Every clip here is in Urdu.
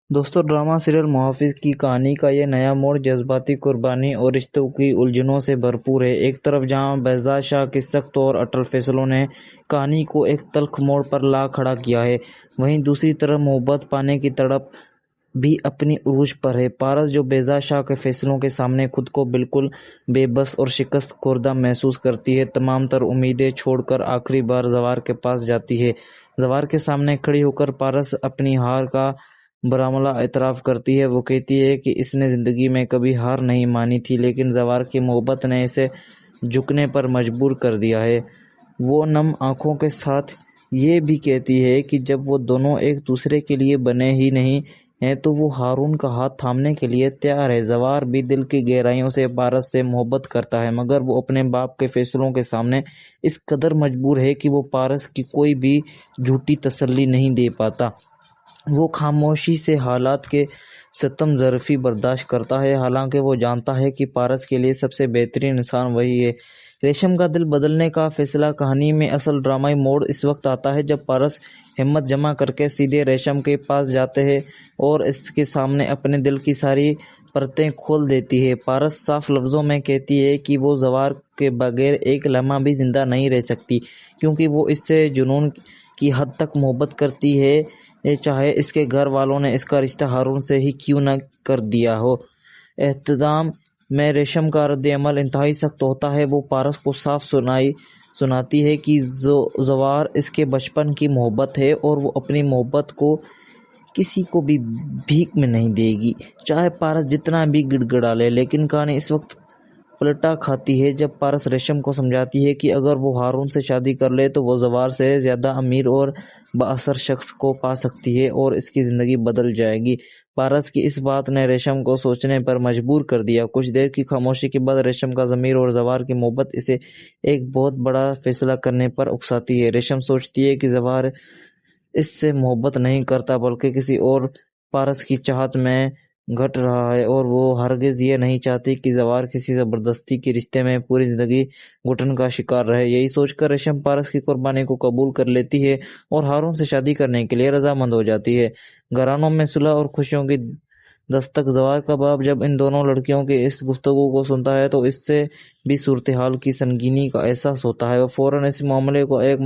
دوستو، ڈرامہ سیریل محافظ کی کہانی کا یہ نیا موڑ جذباتی قربانی اور رشتوں کی الجھنوں سے بھرپور ہے۔ ایک طرف جہاں بہزاد شاہ کے سخت اور اٹل فیصلوں نے کہانی کو ایک تلخ موڑ پر لا کھڑا کیا ہے، وہیں دوسری طرف محبت پانے کی تڑپ بھی اپنی عروج پر ہے۔ پارس، جو بہزاد شاہ کے فیصلوں کے سامنے خود کو بالکل بے بس اور شکست خوردہ محسوس کرتی ہے، تمام تر امیدیں چھوڑ کر آخری بار زوار کے پاس جاتی ہے۔ زوار کے سامنے کھڑی ہوکر پارس اپنی ہار کا براملہ اعتراف کرتی ہے۔ وہ کہتی ہے کہ اس نے زندگی میں کبھی ہار نہیں مانی تھی، لیکن زوار کی محبت نے اسے جھکنے پر مجبور کر دیا ہے۔ وہ نم آنکھوں کے ساتھ یہ بھی کہتی ہے کہ جب وہ دونوں ایک دوسرے کے لیے بنے ہی نہیں ہیں تو وہ ہارون کا ہاتھ تھامنے کے لیے تیار ہے۔ زوار بھی دل کی گہرائیوں سے پارس سے محبت کرتا ہے، مگر وہ اپنے باپ کے فیصلوں کے سامنے اس قدر مجبور ہے کہ وہ پارس کی کوئی بھی جھوٹی تسلی نہیں دے پاتا۔ وہ خاموشی سے حالات کے ستم ظرفی برداشت کرتا ہے، حالانکہ وہ جانتا ہے کہ پارس کے لیے سب سے بہترین انسان وہی ہے۔ ریشم کا دل بدلنے کا فیصلہ کہانی میں اصل ڈرامائی موڑ اس وقت آتا ہے جب پارس ہمت جمع کر کے سیدھے ریشم کے پاس جاتے ہیں اور اس کے سامنے اپنے دل کی ساری پرتیں کھول دیتی ہے۔ پارس صاف لفظوں میں کہتی ہے کہ وہ زوار کے بغیر ایک لمحہ بھی زندہ نہیں رہ سکتی، کیونکہ وہ اس سے جنون کی حد تک محبت کرتی ہے، چاہے اس کے گھر والوں نے اس کا رشتہ ہارون سے ہی کیوں نہ کر دیا ہو۔ اختتام میں ریشم کا رد عمل انتہائی سخت ہوتا ہے۔ وہ پارس کو صاف سناتی ہے کہ زوار اس کے بچپن کی محبت ہے اور وہ اپنی محبت کو کسی کو بھی بھیک میں نہیں دے گی، چاہے پارس جتنا بھی گڑ گڑا لے۔ لیکن کہانی اس وقت پلٹا کھاتی ہے جب پارس ریشم کو سمجھاتی ہے کہ اگر وہ ہارون سے شادی کر لے تو وہ زوار سے زیادہ امیر اور با اثر شخص کو پا سکتی ہے اور اس کی زندگی بدل جائے گی۔ پارس کی اس بات نے ریشم کو سوچنے پر مجبور کر دیا۔ کچھ دیر کی خاموشی کے بعد ریشم کا ضمیر اور زوار کی محبت اسے ایک بہت بڑا فیصلہ کرنے پر اکساتی ہے۔ ریشم سوچتی ہے کہ زوار اس سے محبت نہیں کرتا بلکہ کسی اور پارس کی چاہت میں گھٹ رہا ہے، اور وہ ہرگز یہ نہیں چاہتی کہ زوار کسی زبردستی کے رشتے میں پوری زندگی گھٹن کا شکار رہے۔ یہی سوچ کر ریشم پارس کی قربانی کو قبول کر لیتی ہے اور ہارون سے شادی کرنے کے لیے رضامند ہو جاتی ہے۔ گھرانوں میں صلح اور خوشیوں کی دستک۔ زوار کا باپ جب ان دونوں لڑکیوں کی اس گفتگو کو سنتا ہے تو اس سے بھی صورتحال کی سنگینی کا احساس ہوتا ہے۔ وہ فوراً اس معاملے کو ایک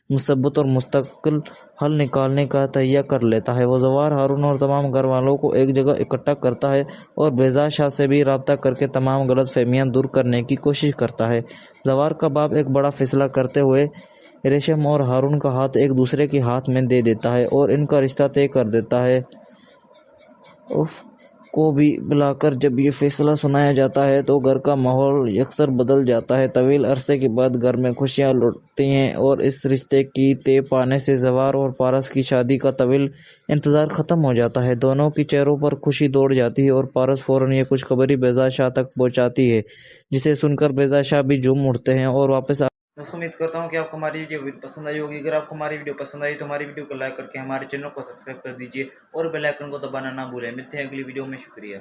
مثبت اور مستقل حل نکالنے کا تہیہ کر لیتا ہے۔ وہ زوار، ہارون اور تمام گھر والوں کو ایک جگہ اکٹھا کرتا ہے اور بہزاد شاہ سے بھی رابطہ کر کے تمام غلط فہمیاں دور کرنے کی کوشش کرتا ہے۔ زوار کا باپ ایک بڑا فیصلہ کرتے ہوئے ریشم اور ہارون کا ہاتھ ایک دوسرے کے ہاتھ میں دے دیتا ہے اور ان کا رشتہ طے کر دیتا ہے۔ کو بھی بلا کر جب یہ فیصلہ سنایا جاتا ہے تو گھر کا ماحول یکسر بدل جاتا ہے۔ طویل عرصے کے بعد گھر میں خوشیاں لوٹتی ہیں اور اس رشتے کی طے پانے سے زوار اور پارس کی شادی کا طویل انتظار ختم ہو جاتا ہے۔ دونوں کے چہروں پر خوشی دوڑ جاتی ہے اور پارس فوراً یہ خوشخبری بہزاد شاہ تک پہنچاتی ہے، جسے سن کر بہزاد شاہ بھی جھوم اٹھتے ہیں اور واپس دوستوں، امید کرتا ہوں کہ آپ کو ہماری ویڈیو پسند آئی ہوگی۔ اگر آپ کو ہماری ویڈیو پسند آئی تو ہماری ویڈیو کو لائک کر کے ہمارے چینل کو سبسکرائب کر دیجیے اور بیل آئیکن کو دبانا نہ بھولیں۔ ملتے ہیں اگلی ویڈیو میں، شکریہ۔